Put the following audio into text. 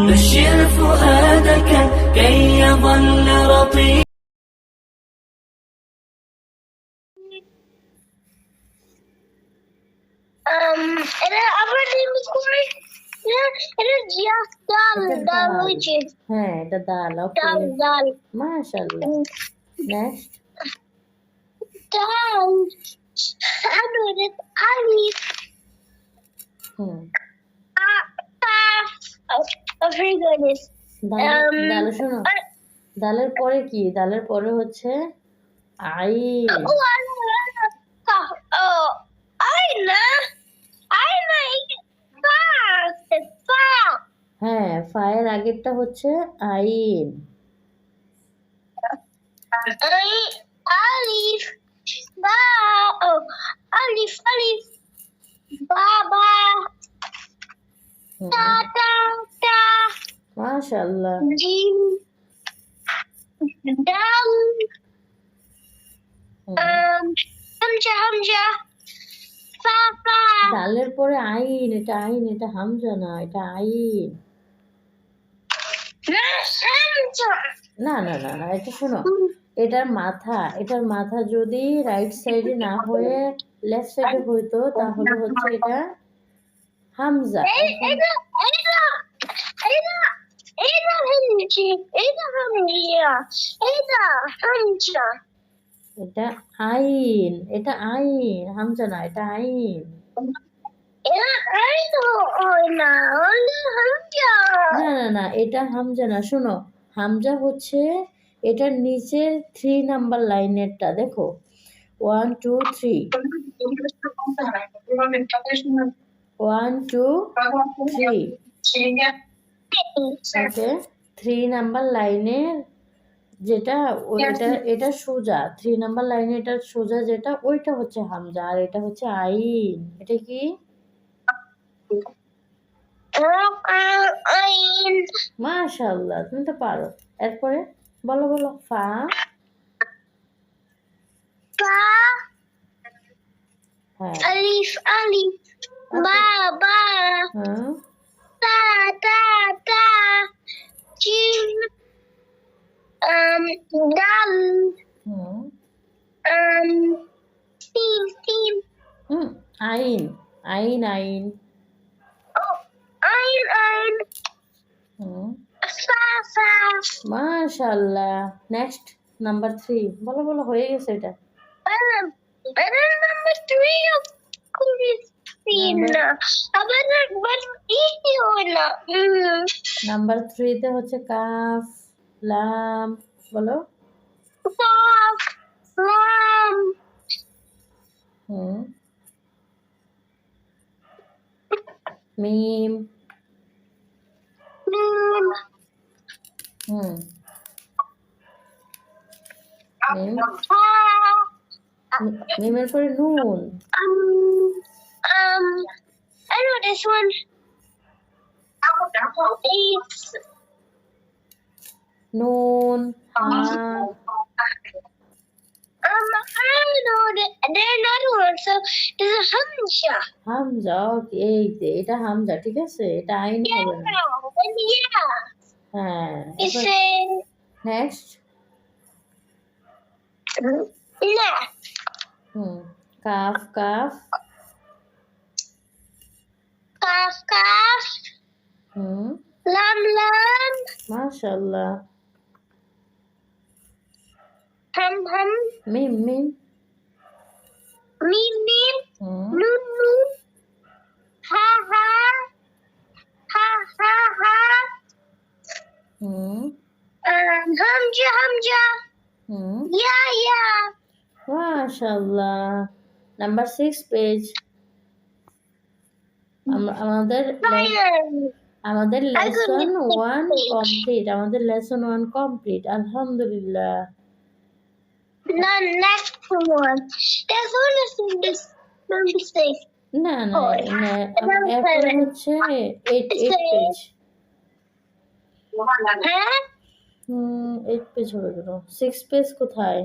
بشر فؤادك كي يظل رطيبا. এটা আবার রিমিক্স করে এটা জাস্ট ডাল এটা ডাল ডাল। হয়েছে হ্যাঁ এটা ডাল। ডাল ওকে ডাল মাশাআল্লাহ। নেক্সট ডাল আনো এটা আলিফ very good is ডাল শোনো, ডালের পরে কি? ডালের পরে হচ্ছে আইন। হ্যাঁ ফায়ের আগেরটা হচ্ছে আইন। Alif ba alif alif baba ta ta ta মাশাআল্লাহ। jim dal hamza hamza fa fa ডালের পরে আইন, এটা আইন, এটা হামজা না, এটা আইন। hamza না না না না, এটা শোনো, এটার মাথা যদি রাইট সাইডে না হয়ে লেফট সাইডে হইতো তাহলে হচ্ছে এটা হামজা। এটা hamza এটা আইন, এটা আইন, হামজা না, এটা আইন। না না না, এটা হামজা না। শোনো, হামজা হচ্ছে এটার নিচের 3 নাম্বার লাইনেরটা, দেখো 1 2 3 1 2 3 ওকে 3 নাম্বার লাইনের যেটা এটা সোজা, 3 নাম্বার লাইনে এটা সোজা যেটা, ওইটা হচ্ছে হামজা, আর এটা হচ্ছে আইন। এটা কি? মাশাআল্লাহ, তুমি তো পারো। এরপরে বলো বলো ফা হ্যাঁ alif alif ba ba হ্যাঁ ta ta ta jim dal হুম sin sin হুম আইন আইন আইন oh ain ain হুম fa fa মাশাআল্লাহ। নেক্সট নাম্বার 3 বলো বলো, হয়ে গেছে এটা। number 3 of Christina but easy হলো নাম্বার 3 তে হচ্ছে কাফ লাম, বলো Kaf, lam, হুম মিম mim, হুম মিম ha, মিমের পরে নুন। I know this one. It's নুন হা I know that there's another one. So there's a hamza. Hamza. ওকে এই যে এটা হামজা, ঠিক আছে, এটা আইন হবে না। Yeah. হ্যাঁ It's a next la. Calf calf Kaf, kaf, lam, lam, মাশাআল্লাহ। ham, ham, মিম মিম mim, mim, nun, nun, ha, ha, ha, ha, ha. Hamza, hamza. Yeah, yeah. মাশাআল্লাহ। Number 6 page. আমাদের আমাদের লেসন 1 কমপ্লিট, আমাদের লেসন 1 কমপ্লিট, আলহামদুলিল্লাহ। The next one. There's only this number 6. না না না, এরপরে হচ্ছে 8 পেজ। Huh? 8 পেজ হবে কেন? 6 পেজ কোথায়?